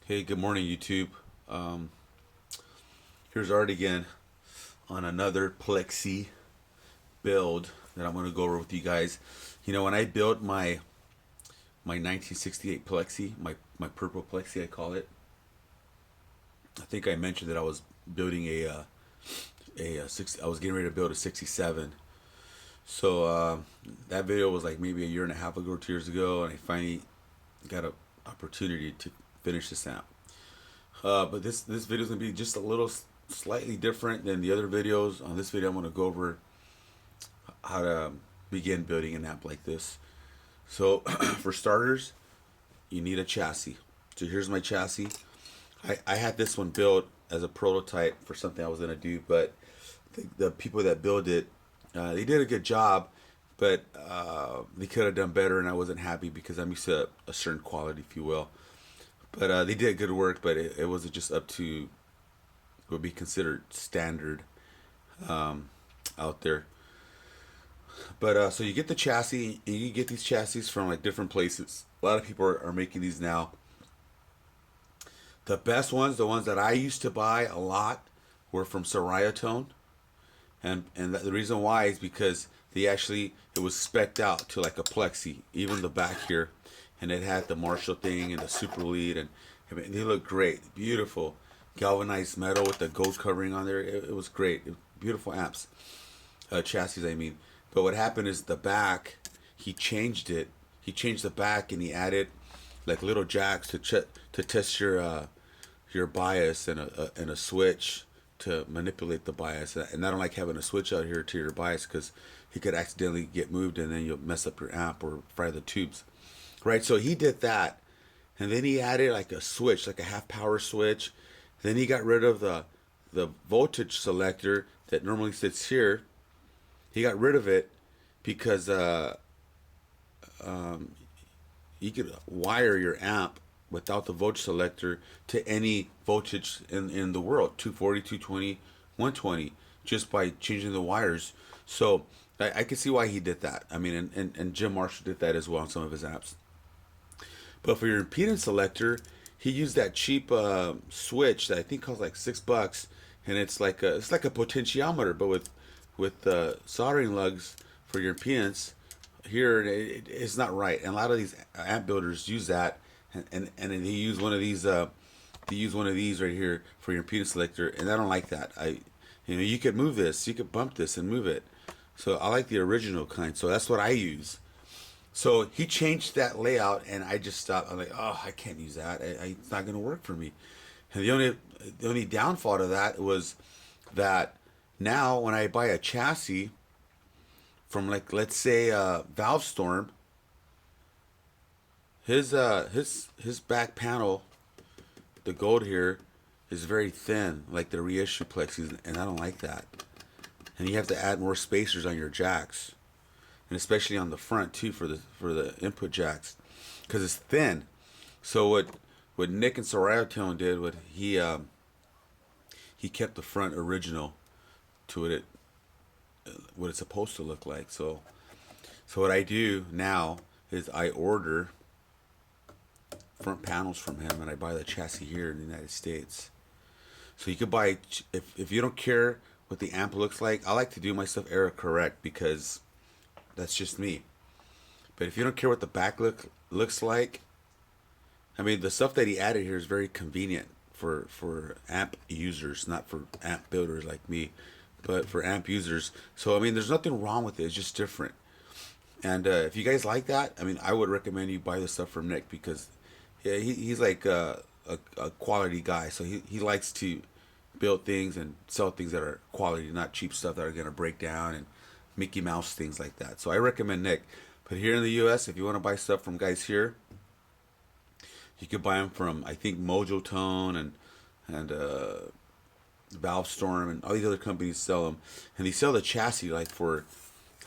Hey, good morning, YouTube. Here's Art again on another Plexi build that I'm going to go over with you guys. You know, when I built my 1968 Plexi, my purple Plexi, I call it. I think I mentioned that I was building I was getting ready to build a 67. So that video was like maybe a year and a half ago, 2 years ago, and I finally got an opportunity to finish this amp. But this video is gonna be just a little slightly different than the other videos. On this video, I'm gonna go over how to begin building an amp like this. So for starters, you need a chassis. So here's my chassis. I had this one built as a prototype for something I was gonna do, but the people that build it, they did a good job, but they could have done better, and I wasn't happy because I'm used to a certain quality, if you will. But they did good work, but it wasn't just up to what would be considered standard out there. But so you get the chassis, and you get these chassis from like different places. A lot of people are making these now. The best ones, the ones that I used to buy a lot, were from Tone, and the reason why is because it was specced out to like a Plexi, even the back here, and it had the Marshall thing and the super lead, and I mean, they look great, beautiful, galvanized metal with the gold covering on there. It was great, beautiful amps, chassis, I mean. But what happened is the back, he changed it. He changed the back and he added like little jacks to test your bias and a switch to manipulate the bias. And I don't like having a switch out here to your bias because he could accidentally get moved and then you'll mess up your amp or fry the tubes. Right, so he did that, and then he added like a switch, like a half power switch. Then he got rid of the voltage selector that normally sits here. He got rid of it because you could wire your amp without the voltage selector to any voltage in the world, 240, 220, 120, just by changing the wires. So I can see why he did that. I mean, and Jim Marshall did that as well on some of his amps. But for your impedance selector, he used that cheap switch that I think costs like $6, and it's like a potentiometer, but with soldering lugs for your impedance. Here it's not right, and a lot of these amp builders use that, and they use one of these. They use one of these right here for your impedance selector, and I don't like that. You could move this, you could bump this and move it. So I like the original kind. So that's what I use. So he changed that layout, and I just stopped. I'm like, oh, I can't use that. It's not going to work for me. And the only downfall to that was that now when I buy a chassis from, like, let's say Valve Storm, his back panel, the gold here, is very thin, like the reissue plexis, and I don't like that. And you have to add more spacers on your jacks, and especially on the front too for the input jacks, because it's thin. So what Nick and Tone did, he kept the front original to what it's supposed to look like. So what I do now is I order front panels from him, and I buy the chassis here in the United States. So you could buy, if you don't care what the amp looks like. I like to do my stuff error correct because that's just me. But if you don't care what the back looks like, I mean, the stuff that he added here is very convenient for amp users, not for amp builders like me, but for amp users. So I mean, there's nothing wrong with it. It's just different. And if you guys like that, I mean, I would recommend you buy the stuff from Nick because yeah, he's like a quality guy. So he likes to build things and sell things that are quality, not cheap stuff that are going to break down and Mickey Mouse things like that. So I recommend Nick. But here in the U.S., if you want to buy stuff from guys here, you could buy them from, I think, Mojo Tone and Valve Storm and all these other companies sell them, and they sell the chassis like for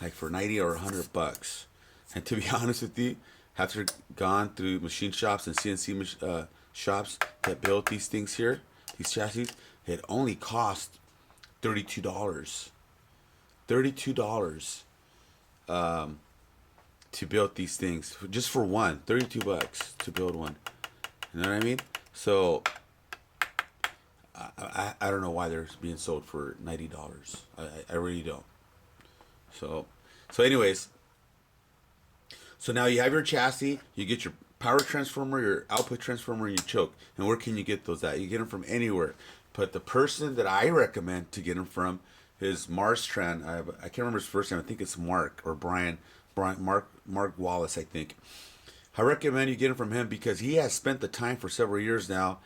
90 or $100. And to be honest with you, after gone through machine shops and CNC shops that build these things here, these chassis, it only cost $32. $32 to build these things, just for one. $32 to build one. You know what I mean? So I don't know why they're being sold for $90. I really don't. So anyways, so now you have your chassis, you get your power transformer, your output transformer, and your choke. And where can you get those at? You get them from anywhere. But the person that I recommend to get them from is Marstran. I can't remember his first name. I think it's Mark or Brian. Mark Wallace, I think. I recommend you get them from him because he has spent the time for several years now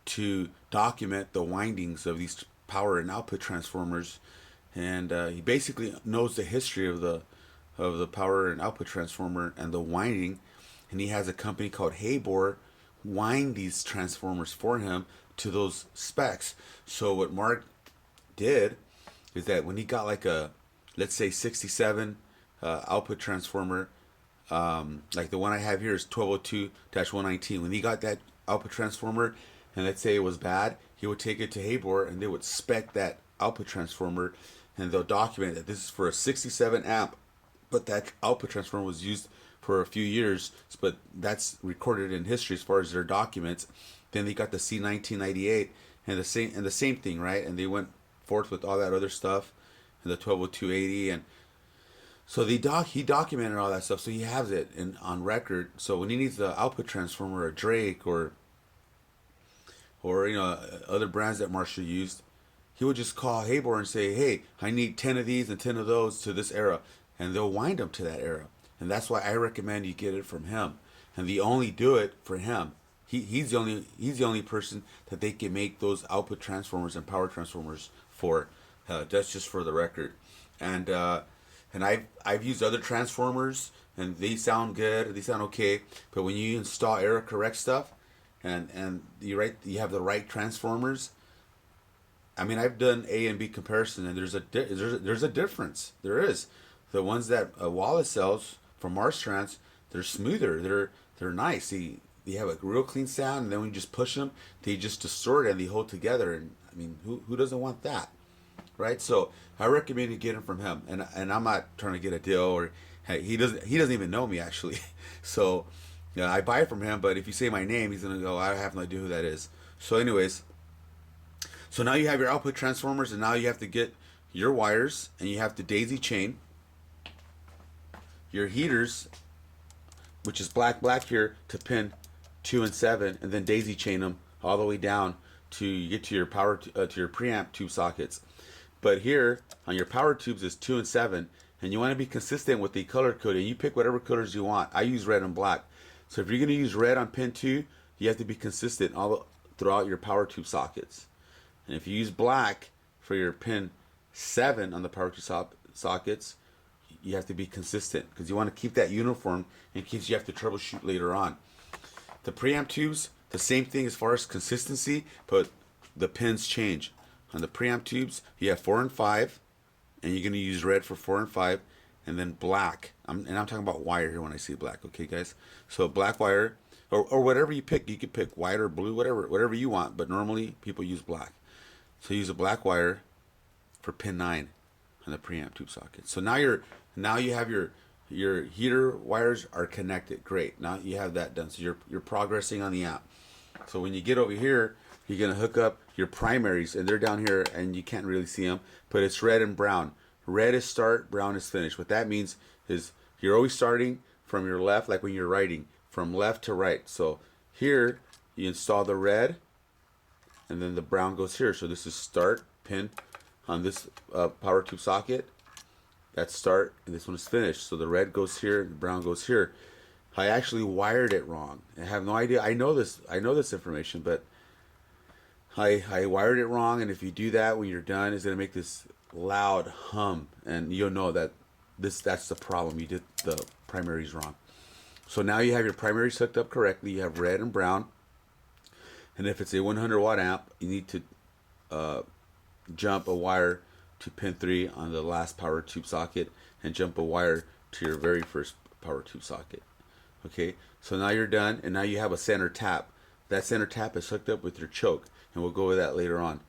to document the windings of these power and output transformers, and he basically knows the history of the power and output transformer and the winding, and he has a company called Haybor wind these transformers for him to those specs. So what Mark did is that when he got like a, let's say 67 output transformer, like the one I have here is 1202-119. When he got that output transformer, and let's say it was bad, he would take it to Haybor and they would spec that output transformer, and they'll document that this is for a 67 amp, but that output transformer was used for a few years, but that's recorded in history as far as their documents. Then they got the C1998 and the same thing, right? And they went forth with all that other stuff, and the 120280, and so he documented all that stuff, so he has it on record. So when he needs the output transformer, or Drake, or other brands that Marshall used, he would just call Haybor and say, "Hey, I need 10 of these and 10 of those to this era," and they'll wind them to that era. And that's why I recommend you get it from him. And they only do it for him. He's the only person that they can make those output transformers and power transformers for. That's just for the record. And I've used other transformers and they sound good. They sound okay. But when you install error correct stuff, and you have the right transformers. I mean, I've done A and B comparison, and there's a difference. There is. The ones that Wallace sells from Marstrans, they're smoother. They're nice. They have a real clean sound, and then when you just push them, they just distort and they hold together. And I mean, who doesn't want that, right? So I recommend you get them from him. And I'm not trying to get a deal, or hey, he doesn't even know me actually. So yeah, I buy it from him. But if you say my name, he's gonna go, I have no idea who that is. So anyways, so now you have your output transformers, and now you have to get your wires, and you have to daisy chain your heaters, which is black here, to pin 2 and 7, and then daisy chain them all the way down to you get to your to your preamp tube sockets. But here on your power tubes is 2 and 7, and you want to be consistent with the color coding. You pick whatever colors you want. I use red and black. So if you're going to use red on pin 2, you have to be consistent throughout your power tube sockets. And if you use black for your pin 7 on the power tube sockets, you have to be consistent because you want to keep that uniform in case you have to troubleshoot later on. The preamp tubes, the same thing as far as consistency, but the pins change. On the preamp tubes, you have 4 and 5, and you're going to use red for 4 and 5, and then black. I'm talking about wire here when I say black, okay, guys? So black wire, or whatever you pick. You can pick white or blue, whatever you want, but normally people use black. So use a black wire for pin 9 on the preamp tube socket. So now you have your heater wires are connected. Great. Now you have that done. So you're progressing on the amp. So when you get over here, you're gonna hook up your primaries, and they're down here, and you can't really see them, but it's red and brown. Red is start, brown is finish. What that means is you're always starting from your left, like when you're writing, from left to right. So here you install the red, and then the brown goes here. So this is start pin on this power tube socket. That's start, and this one is finished. So the red goes here, and the brown goes here. I actually wired it wrong. I have no idea. I know this information, but I wired it wrong. And if you do that when you're done, it's gonna make this loud hum, and you'll know that that's the problem. You did the primaries wrong. So now you have your primaries hooked up correctly. You have red and brown. And if it's a 100 watt amp, you need to jump a wire to pin 3 on the last power tube socket, and jump a wire to your very first power tube socket. Okay, so now you're done, and now you have a center tap. That center tap is hooked up with your choke, and we'll go over that later on.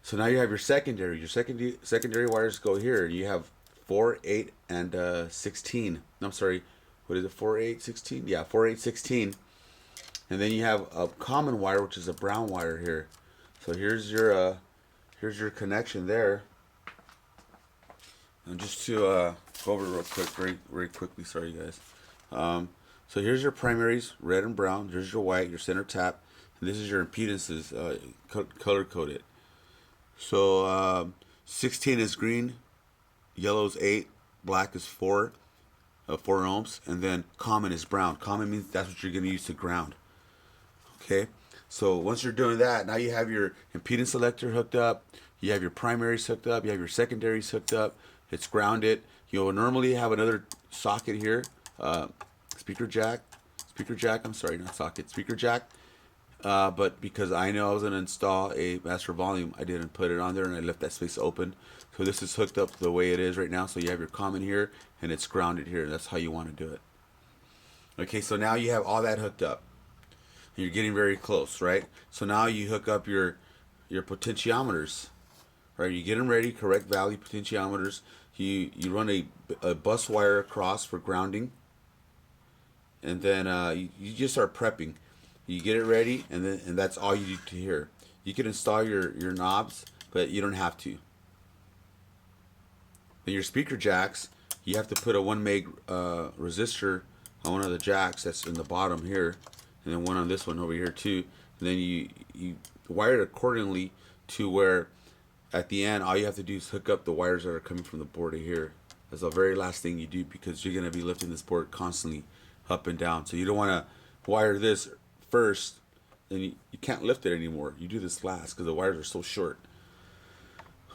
So now you have your secondary. Your secondary wires go here. You have 4, 8, and 16. I'm sorry, what is it? 4, 8, 16? Yeah, 4, 8, 16. And then you have a common wire, which is a brown wire here. So here's your connection there. And just to go over it real quick, very quickly, sorry guys. So here's your primaries, red and brown. Here's your white, your center tap, and this is your impedances, color coded. So 16 is green, yellow is 8, black is 4 ohms, and then common is brown. Common means that's what you're going to use to ground. Okay, so once you're doing that, now you have your impedance selector hooked up, you have your primaries hooked up, you have your secondaries hooked up, it's grounded. You'll normally have another socket here, speaker jack, I'm sorry, not socket, speaker jack. But because I know I was going to install a master volume, I didn't put it on there and I left that space open. So this is hooked up the way it is right now. So you have your common here and it's grounded here. That's how you want to do it. Okay, so now you have all that hooked up. You're getting very close, right? So now you hook up your potentiometers, right? You get them ready, correct value potentiometers. You run a bus wire across for grounding, and then you just start prepping. You get it ready, and that's all you need to hear. You can install your knobs, but you don't have to. Then your speaker jacks, you have to put a 1 meg resistor on one of the jacks that's in the bottom here, and then one on this one over here too. And then you wire it accordingly to where at the end all you have to do is hook up the wires that are coming from the board here. That's the very last thing you do because you're going to be lifting this board constantly up and down. So you don't want to wire this first, then you can't lift it anymore. You do this last because the wires are so short.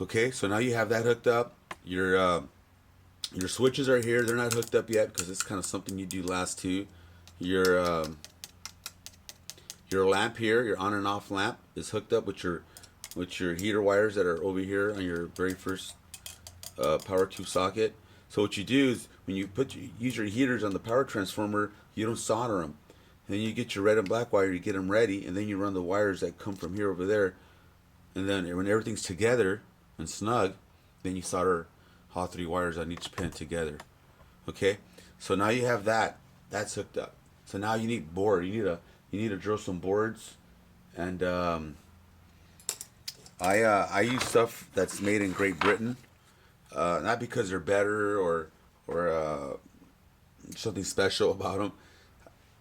Okay, so now you have that hooked up. Your switches are here. They're not hooked up yet because it's kind of something you do last too. Your lamp here, your on and off lamp, is hooked up with your heater wires that are over here on your very first power tube socket. So what you do is when you use your heaters on the power transformer, you don't solder them. And then you get your red and black wire, you get them ready, and then you run the wires that come from here over there. And then when everything's together and snug, then you solder all 3 wires on each pin together. Okay, so now you have that's hooked up. So now you need board. You need to drill some boards, and I use stuff that's made in Great Britain. Not because they're better or something special about them.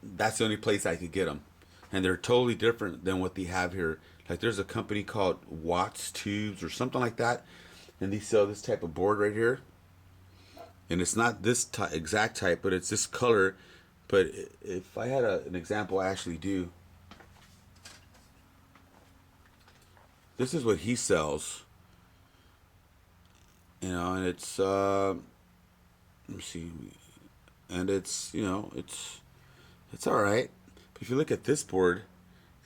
That's the only place I could get them, and they're totally different than what they have here. Like there's a company called Watts Tubes or something like that, and they sell this type of board right here. And it's not this exact type, but it's this color. But if I had an example, I actually do. This is what he sells. You know, and it's let me see, and it's it's all right. But if you look at this board,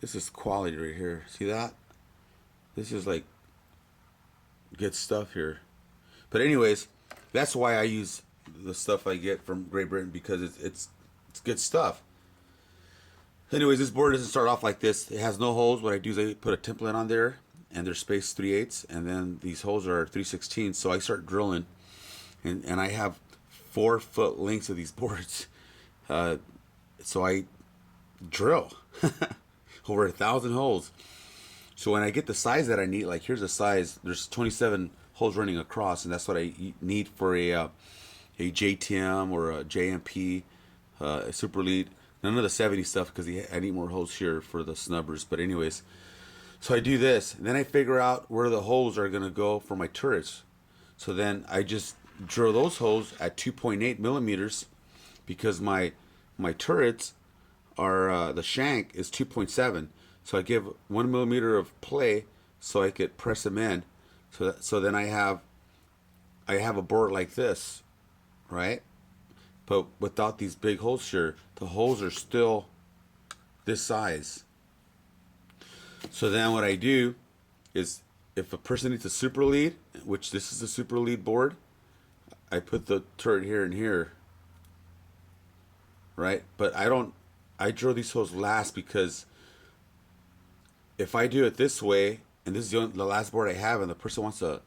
this is quality right here. See that? This is like good stuff here. But anyways, that's why I use the stuff I get from Great Britain, because it's good stuff. Anyways, this board doesn't start off like this. It has no holes. What I do is I put a template on there, and they're spaced 3/8, and then these holes are 3/16. So I start drilling, and I have 4-foot lengths of these boards. So I drill over 1,000 holes. So when I get the size that I need, like here's a size, there's 27 holes running across, and that's what I need for a JTM or a JMP, a super lead. None of the 70 stuff because I need more holes here for the snubbers. But anyways, so I do this, and then I figure out where the holes are gonna go for my turrets. So then I just drill those holes at 2.8 millimeters because my turrets are the shank is 2.7. So I give 1 millimeter of play so I could press them in. So then I have a board like this, right? But without these big holes here, the holes are still this size. So then what I do is, if a person needs a super lead, which this is a super lead board, I put the turret here and here, right? But I drill these holes last because if I do it this way, and this is the last board I have, and the person wants a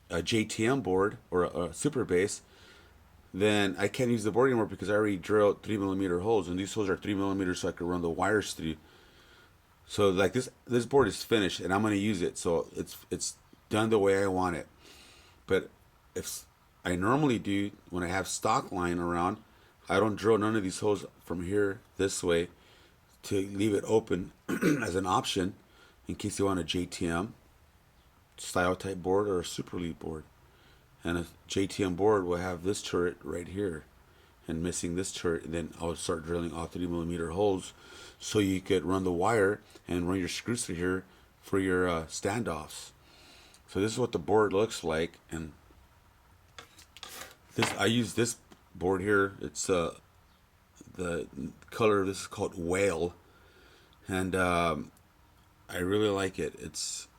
JTM board or a super bass, then I can't use the board anymore because I already drilled 3mm holes, and these holes are 3mm, so I could run the wires through. So like this board is finished, and I'm gonna use it, so it's done the way I want it. But if I normally do when I have stock line around, I don't drill none of these holes from here this way to leave it open as an option in case you want a JTM style type board or a super lead board. And a JTM board will have this turret right here and missing this turret, and then I would start drilling all 3mm holes so you could run the wire and run your screws through here for your standoffs. So this is what the board looks like, and this I use this board here. It's the color of this is called Whale, and I really like it. It's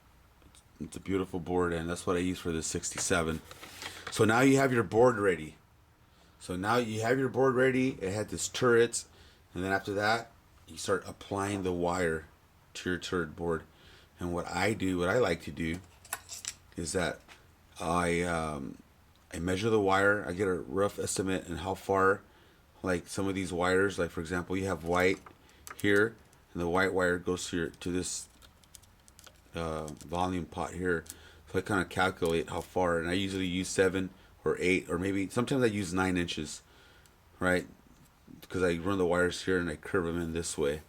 a beautiful board, and that's what I use for this 67. So now you have your board ready. So now you have your board ready. It had this turrets, and then after that, you start applying the wire to your turret board. And what I like to do, is that I measure the wire. I get a rough estimate and how far, like some of these wires, like for example, you have white here, and the white wire goes to this volume pot here. So I kind of calculate how far, and I usually use 7 or 8, or maybe sometimes I use 9 inches, right? Because I run the wires here and I curve them in this way.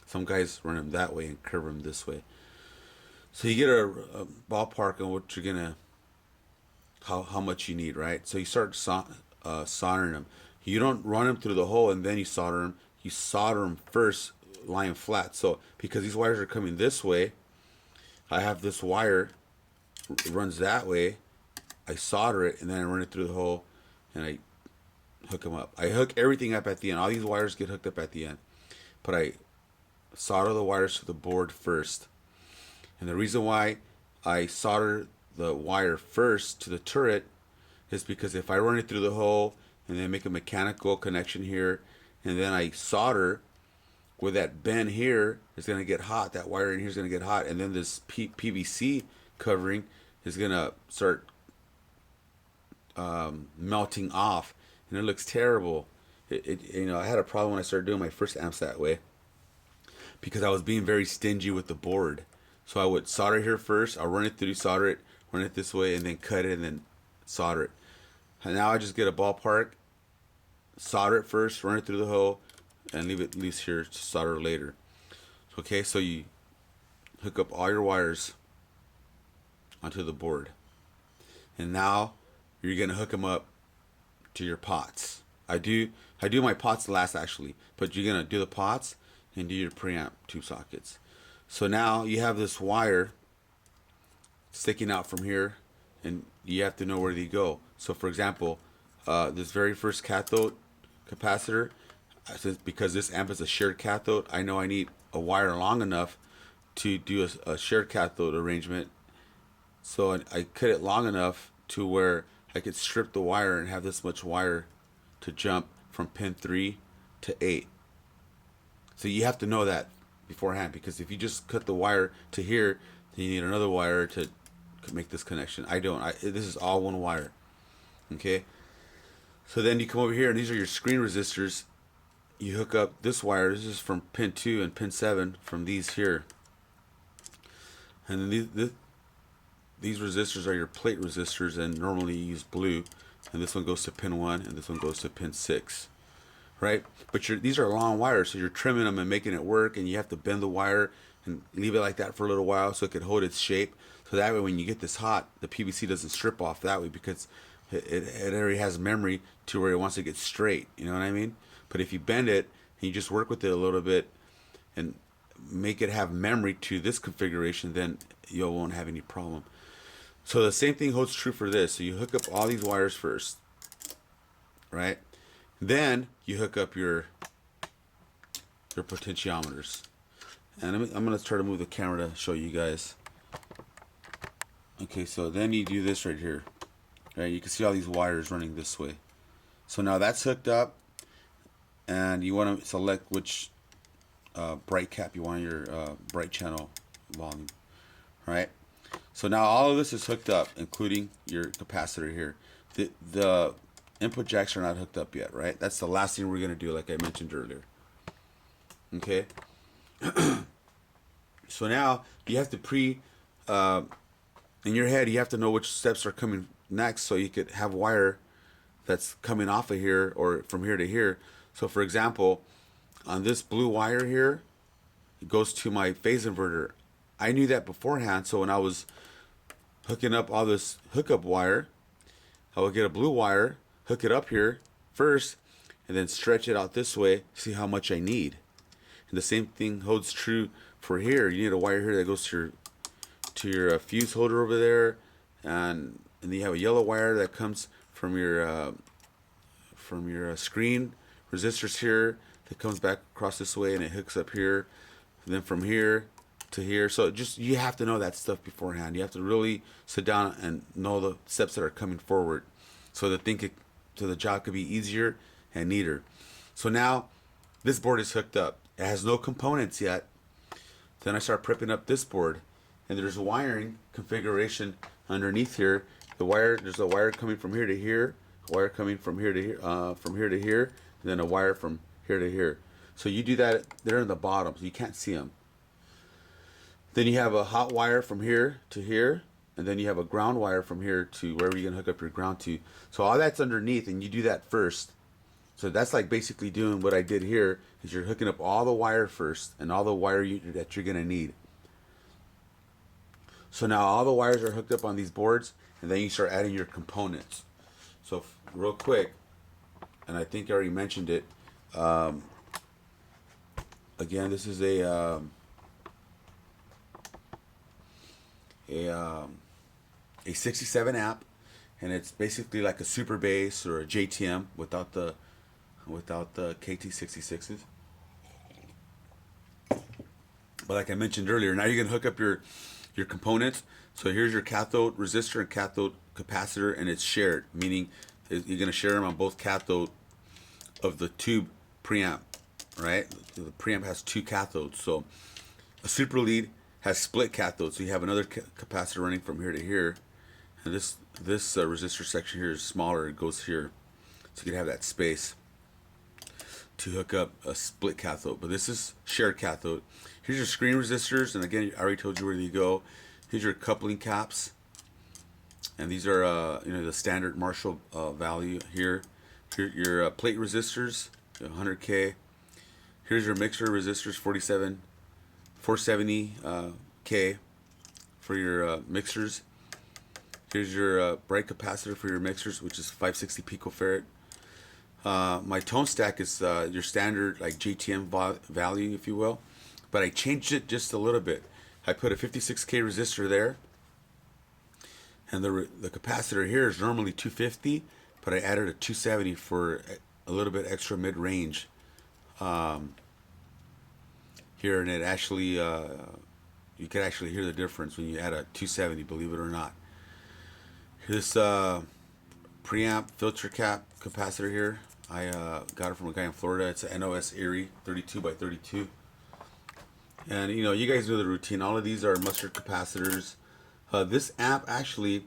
Some guys run them that way and curve them this way. So you get a ballpark on what you're gonna, how much you need, right? So you start soldering them. You don't run them through the hole and then you solder them. You solder them first, lying flat. So because these wires are coming this way, I have this wire, it runs that way. I solder it and then I run it through the hole and I hook them up. I hook everything up at the end. All these wires get hooked up at the end, but I solder the wires to the board first. And the reason why I solder the wire first to the turret is because if I run it through the hole and then make a mechanical connection here, and then I solder, where that bend here is going to get hot, that wire in here is going to get hot, and then this PVC covering is going to start melting off, and it looks terrible. I had a problem when I started doing my first amps that way because I was being very stingy with the board. So I would solder here first, I'll run it through, solder it, run it this way, and then cut it, and then solder it. And now I just get a ballpark, solder it first, run it through the hole, and leave it loose here to solder later. Okay, so you hook up all your wires onto the board. And now you're gonna hook them up to your pots. I do my pots last actually, but you're gonna do the pots and do your preamp tube sockets. So now you have this wire sticking out from here, and you have to know where they go. So for example, this very first cathode capacitor, because this amp is a shared cathode, I know I need a wire long enough to do a shared cathode arrangement. So I cut it long enough to where I could strip the wire and have this much wire to jump from pin 3 to 8. So you have to know that beforehand, because if you just cut the wire to here, then you need another wire to make this connection. I don't. This is all one wire. Okay. So then you come over here, and these are your screen resistors. You hook up this wire. This is from pin 2 and pin 7 from these here. And then these resistors are your plate resistors, and normally you use blue. And this one goes to pin 1, and this one goes to pin 6. Right? But these are long wires, so you're trimming them and making it work, and you have to bend the wire and leave it like that for a little while so it could hold its shape. So that way when you get this hot, the PVC doesn't strip off that way, because it already has memory to where it wants to get straight. You know what I mean? But if you bend it and you just work with it a little bit and make it have memory to this configuration, then you won't have any problem. So the same thing holds true for this. So you hook up all these wires first, right? Then you hook up your potentiometers. And I'm going to try to move the camera to show you guys. Okay, so then you do this right here. Right, you can see all these wires running this way. So now that's hooked up, and you want to select which bright cap you want your bright channel volume. Right? So now all of this is hooked up, including your capacitor here. The input jacks are not hooked up yet, right? That's the last thing we're going to do, like I mentioned earlier. Okay. So now you have to in your head, you have to know which steps are coming next, so you could have wire that's coming off of here or from here to here. So for example, on this blue wire here, it goes to my phase inverter. I knew that beforehand, so when I was hooking up all this hookup wire, I would get a blue wire, hook it up here first, and then stretch it out this way, see how much I need. And the same thing holds true for here. You need a wire here that goes to your fuse holder over there, and then you have a yellow wire that comes from your screen resistors here that comes back across this way, and it hooks up here, and then from here to here. So just, you have to know that stuff beforehand. You have to really sit down and know the steps that are coming forward, so the job could be easier and neater. So now this board is hooked up. It has no components yet. Then I start prepping up this board, and there's a wiring configuration underneath here. There's a wire coming from here to here, a wire coming from here to here, and then a wire from here to here. So you do that, they're in the bottom, so you can't see them. Then you have a hot wire from here to here, and then you have a ground wire from here to wherever you're gonna hook up your ground to. So all that's underneath, and you do that first. So that's like basically doing what I did here, is you're hooking up all the wire first, and all the wire that you're gonna need. So now all the wires are hooked up on these boards, and then you start adding your components. So real quick, and I think I already mentioned it, again, this is a 67 amp, and it's basically like a super bass or a JTM without the KT66s. But like I mentioned earlier, now you're gonna hook up your components. So here's your cathode resistor and cathode capacitor, and it's shared, meaning you're gonna share them on both cathode of the tube preamp, right? The preamp has two cathodes. So a super lead has split cathodes, so you have another capacitor running from here to here, and this resistor section here is smaller. It goes here, so you can have that space to hook up a split cathode. But this is shared cathode. Here's your screen resistors, and again, I already told you where they go. Here's your coupling caps, and these are the standard Marshall value here. Here's your plate resistors, 100K. Here's your mixer resistors, 470K for your mixers. Here's your bright capacitor for your mixers, which is 560 picofarad. My tone stack is your standard like JTM value, if you will, but I changed it just a little bit. I put a 56K resistor there, and the capacitor here is normally 250, but I added a 270 for a little bit extra mid-range here, and it actually you can actually hear the difference when you add a 270, believe it or not. This preamp filter cap capacitor here, I got it from a guy in Florida. It's an NOS Erie 32 by 32. And you guys know the routine. All of these are mustard capacitors. This amp actually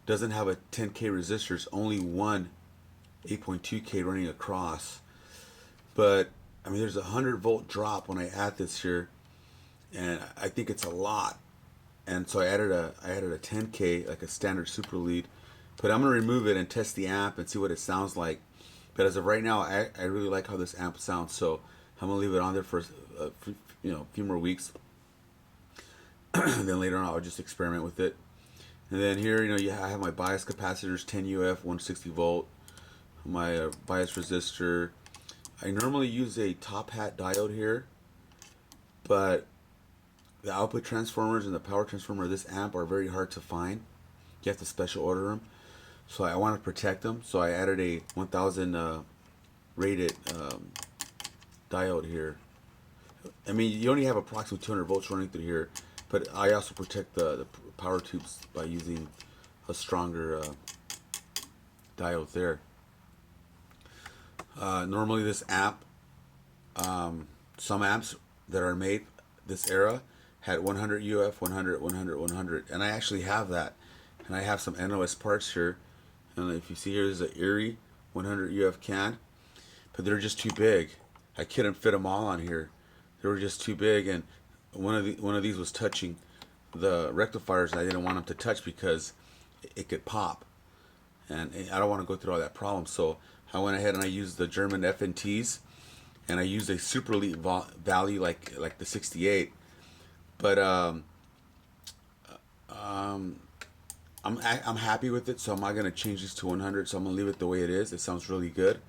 doesn't have a 10K resistor. It's only one 8.2K running across. But I mean, there's a 100-volt drop when I add this here, and I think it's a lot. And so I added a 10K, like a standard super lead. But I'm gonna remove it and test the amp and see what it sounds like. But as of right now, I really like how this amp sounds, so I'm gonna leave it on there for a few more weeks. And then later on, I'll just experiment with it. And then here, I have my bias capacitors, 10 UF, 160 volt. My bias resistor. I normally use a top hat diode here, but the output transformers and the power transformer of this amp are very hard to find. You have to special order them. So I want to protect them, so I added a 1000 rated diode here. I mean, you only have approximately 200 volts running through here, but I also protect the power tubes by using a stronger diode there. Normally this amp, some amps that are made this era had 100 UF, 100, 100, 100, and I actually have that. And I have some NOS parts here. And if you see here, there's an Erie 100 UF can, but they're just too big. I couldn't fit them all on here. They were just too big, and one of these was touching the rectifiers, and I didn't want them to touch because it could pop, and I don't want to go through all that problem. So I went ahead and I used the German FNTs, and I used a super elite value like the 68, but I'm happy with it, so I'm not going to change this to 100, so I'm going to leave it the way it is. It sounds really good.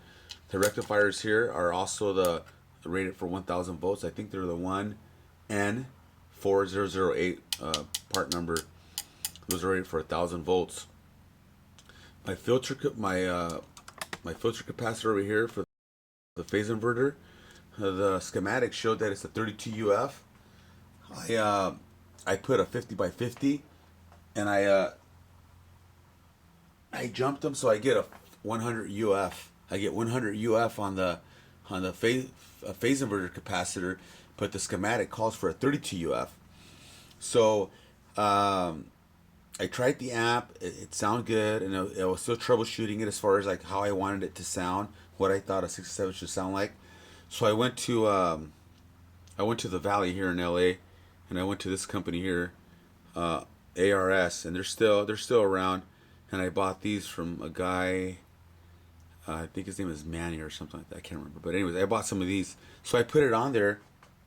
The rectifiers here are also rated for 1000 volts. I think they're the 1N4008 part number. Those are rated for 1000 volts. My filter capacitor over here for the phase inverter, the schematic showed that it's a 32 UF. I put a 50 by 50, and I jumped them so I get a 100 UF. I get 100 UF on the phase inverter capacitor, but the schematic calls for a 32 UF. So I tried the amp. It sounded good, and I was still troubleshooting it as far as like how I wanted it to sound, what I thought a 67 should sound like. So I went to the Valley here in LA, and I went to this company here, ARS, and they're still around. And I bought these from a guy, I think his name is Manny or something like that. I can't remember. But anyways, I bought some of these. So I put it on there,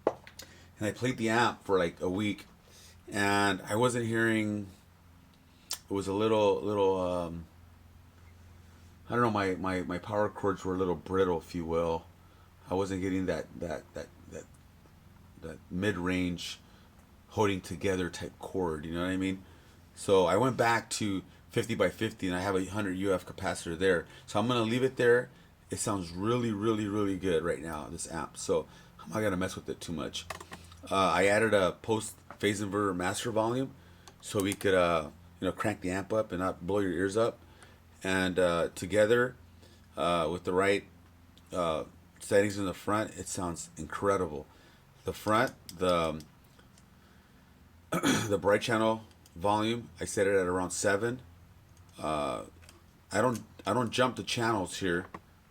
and I played the amp for like a week, and I wasn't hearing. It was a little. I don't know. My power cords were a little brittle, if you will. I wasn't getting that mid-range holding together type cord. You know what I mean? So I went back to 50 by 50, and I have a 100 UF capacitor there. So I'm gonna leave it there. It sounds really, really, really good right now, this amp. So I'm not gonna mess with it too much. I added a post phase inverter master volume, so we could crank the amp up and not blow your ears up. And together with the right settings in the front, it sounds incredible. The front, the bright channel volume, I set it at around 7. I don't jump the channels here.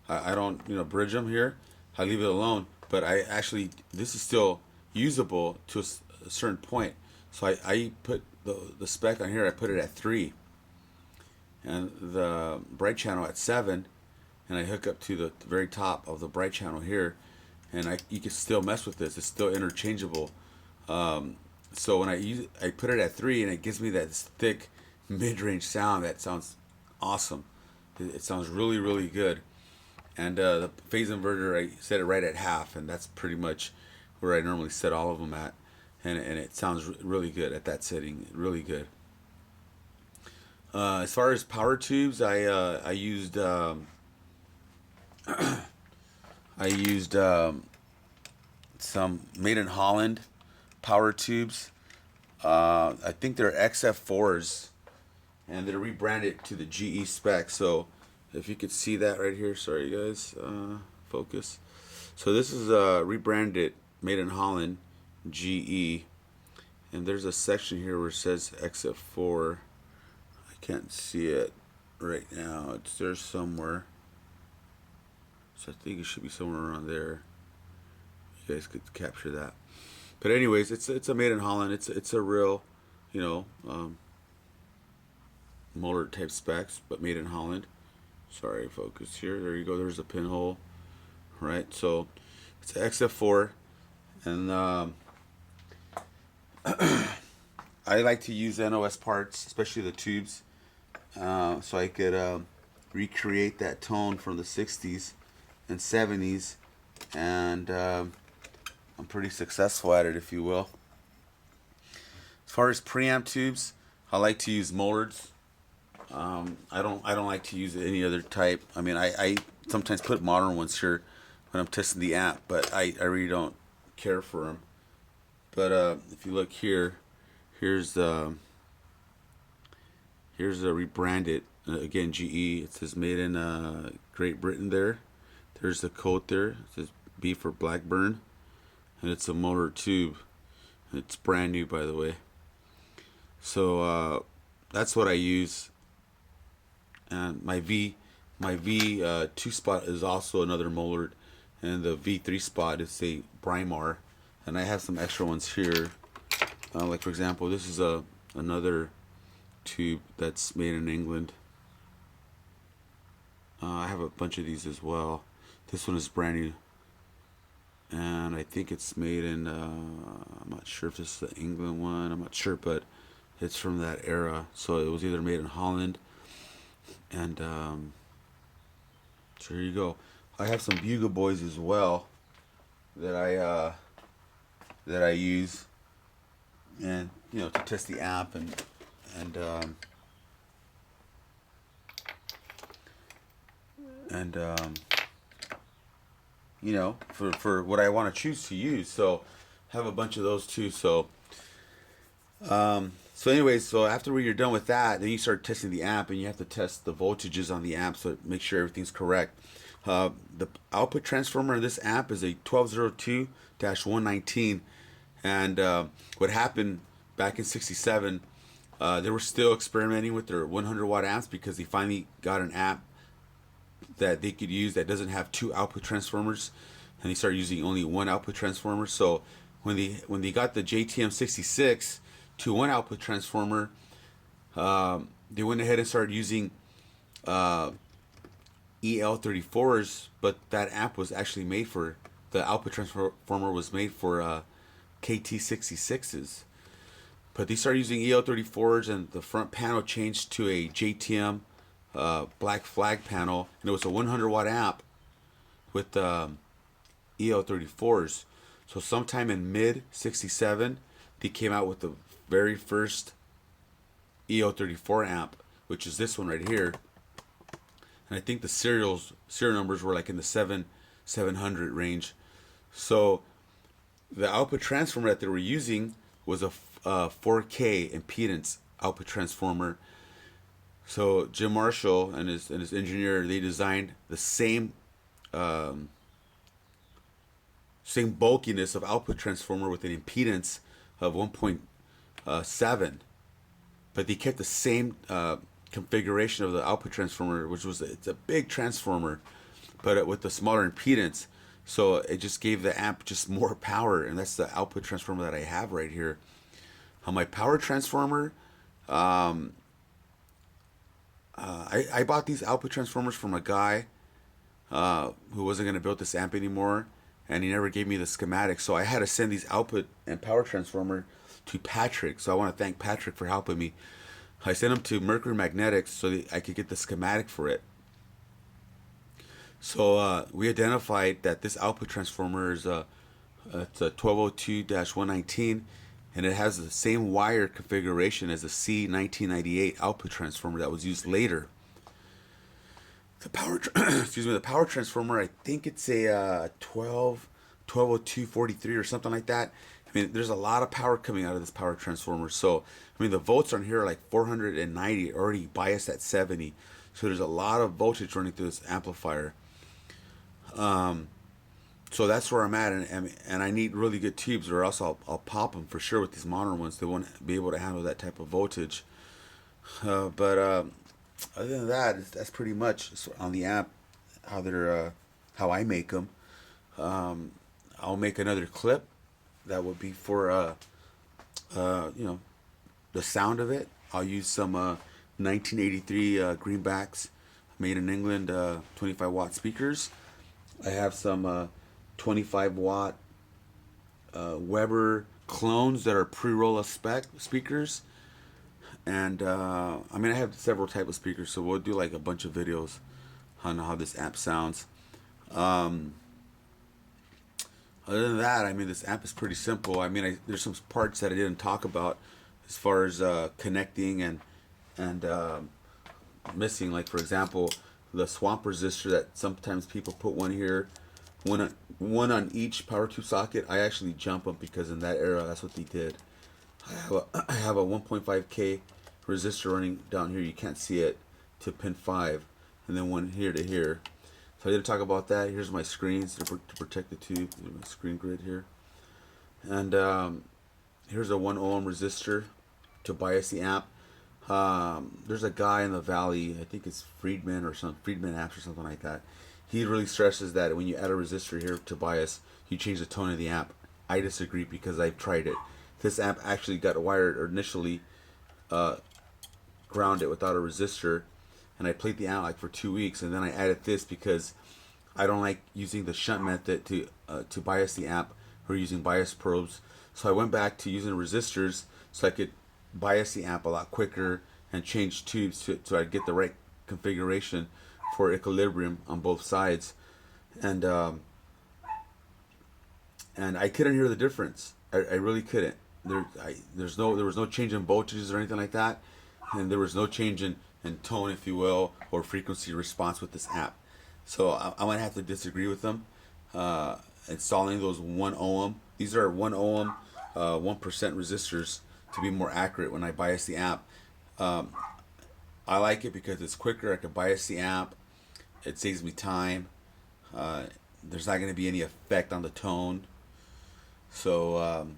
I don't bridge them here. I leave it alone. But this is still usable to a certain point. So I put the spec on here. I put it at 3, and the bright channel at 7, and I hook up to the very top of the bright channel here, and you can still mess with this. It's still interchangeable. So when I put it at 3, and it gives me that thick mid-range sound that sounds awesome. It sounds really, really good. And the phase inverter, I set it right at half, and that's pretty much where I normally set all of them at. And it sounds really good at that setting. Really good. As far as power tubes, I used some made in Holland power tubes. I think they're XF4s, and they're rebranded to the GE spec. So if you could see that right here, sorry guys, focus. So this is rebranded, made in Holland, GE, and there's a section here where it says XF4. I can't see it right now. It's there somewhere. So I think it should be somewhere around there. You guys could capture that. But anyways, it's a made in Holland. It's a real, Mullard type specs, but made in Holland. Sorry, focus here. There you go. There's a pinhole. Right. So it's an XF4, and I like to use NOS parts, especially the tubes, so I could recreate that tone from the 60s and 70s, and I'm pretty successful at it, if you will. As far as preamp tubes, I like to use Mullards. I don't like to use any other type. I mean, I sometimes put modern ones here when I'm testing the amp, but I really don't care for them. But if you look here, here's the rebranded again GE. It says made in Great Britain there. There's the code there. It says B for Blackburn, and it's a Mullard tube. It's brand new, by the way. So that's what I use. And my My V2 spot is also another Mullard, and the V3 spot is a Primar. And I have some extra ones here. Like for example, this is another tube that's made in England. I have a bunch of these as well. This one is brand new, and I think it's made in. I'm not sure if this is the England one. I'm not sure, but it's from that era. So it was either made in Holland, and so here you go. I have some Bugle Boys as well that I use, and you know, to test the amp and you know, for what I want to choose to use. So I have a bunch of those too. So anyways, so after you're done with that, then you start testing the amp, and you have to test the voltages on the amp, so make sure everything's correct. The output transformer in this amp is a 1202-119, and what happened back in '67, they were still experimenting with their 100 watt amps because they finally got an amp that they could use that doesn't have two output transformers, and they started using only one output transformer. So when they got the JTM 66 to one output transformer, they went ahead and started using EL34s, but that amp was actually made for, the output transformer was made for KT66s. But they started using EL34s, and the front panel changed to a JTM black flag panel, and it was a 100 watt amp with EL34s. So sometime in mid '67, they came out with the very first EL34 amp, which is this one right here. And I think the serial numbers were like in the 700 range. So the output transformer that they were using was a 4K impedance output transformer. So Jim Marshall and his engineer, they designed the same bulkiness of output transformer with an impedance of 1.7, but they kept the same configuration of the output transformer, which was, it's a big transformer, but with the smaller impedance. So it just gave the amp just more power, and that's the output transformer that I have right here. On my power transformer, I bought these output transformers from a guy who wasn't going to build this amp anymore, and he never gave me the schematic, so I had to send these output and power transformer to Patrick. So I want to thank Patrick for helping me. I sent him to Mercury Magnetics so that I could get the schematic for it. So we identified that this output transformer is it's a 1202-119, and it has the same wire configuration as the C1998 output transformer that was used later. The power, excuse me, the power transformer, I think it's a 1202-43 or something like that. I mean, there's a lot of power coming out of this power transformer. So, I mean, the volts on here are like 490, already biased at 70. So there's a lot of voltage running through this amplifier. So that's where I'm at, and I need really good tubes, or else I'll pop them for sure with these modern ones. They won't be able to handle that type of voltage. But other than that, that's pretty much on the amp how I make them. I'll make another clip that would be for you know, the sound of it. I'll use some 1983 greenbacks made in England 25 watt speakers. I have some 25 watt Weber clones that are pre-roll spec speakers, and I mean, I have several type of speakers, so we'll do like a bunch of videos on how this amp sounds. Other than that, I mean, this amp is pretty simple. I mean, there's some parts that I didn't talk about as far as connecting and missing. Like for example, the swamp resistor that sometimes people put one here, one on each power tube socket. I actually jump them because in that era, that's what they did. I have a 1.5K resistor running down here. You can't see it, to pin 5, and then one here to here. So I didn't talk about that. Here's my screens to protect the tube. Here's my screen grid here. And here's a 1 ohm resistor to bias the amp. There's a guy in the valley, I think it's Friedman Amps or something like that. He really stresses that when you add a resistor here to bias, you change the tone of the amp. I disagree because I've tried it. This amp actually got wired or initially grounded without a resistor, and I played the amp like for 2 weeks, and then I added this because I don't like using the shunt method to bias the amp or using bias probes. So I went back to using resistors so I could bias the amp a lot quicker and change tubes so I get the right configuration for equilibrium on both sides. And I couldn't hear the difference. I really couldn't. There was no change in voltages or anything like that, and there was no change in tone, if you will, or frequency response with this amp. So I'm gonna have to disagree with them. Installing those 1 ohm. These are 1 ohm, 1% resistors to be more accurate when I bias the amp. I like it because it's quicker. I can bias the amp. It saves me time. There's not going to be any effect on the tone. So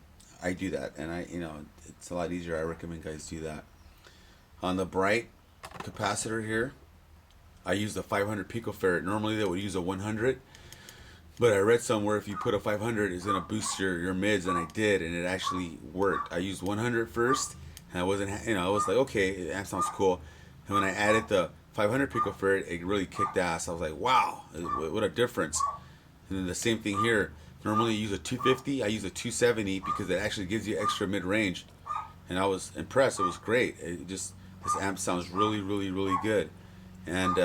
I do that, and it's a lot easier. I recommend guys do that. On the bright capacitor here, I use the 500 picofarad. Normally they would use a 100, but I read somewhere if you put a 500, it's gonna boost your mids, and I did, and it actually worked. I used 100 first, and I wasn't, I was like, okay, that sounds cool. And when I added the 500 picofarad, it really kicked ass. I was like, wow, what a difference. And then the same thing here. Normally you use a 250, I use a 270 because it actually gives you extra mid range, and I was impressed. It was great. This amp sounds really, really, really good. And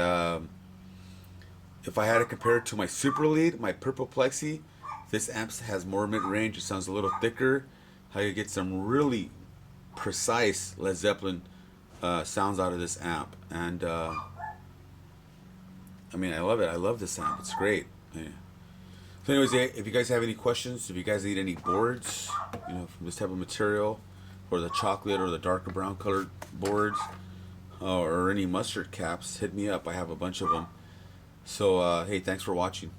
if I had to compare it to my Super Lead, my Purple Plexi, this amp has more mid range. It sounds a little thicker. I could get some really precise Led Zeppelin sounds out of this amp. And I love it. I love this amp. It's great. Yeah. So anyways, if you guys have any questions, if you guys need any boards, from this type of material, or the chocolate or the darker brown colored boards, or any mustard caps, hit me up. I have a bunch of them. So, hey, thanks for watching.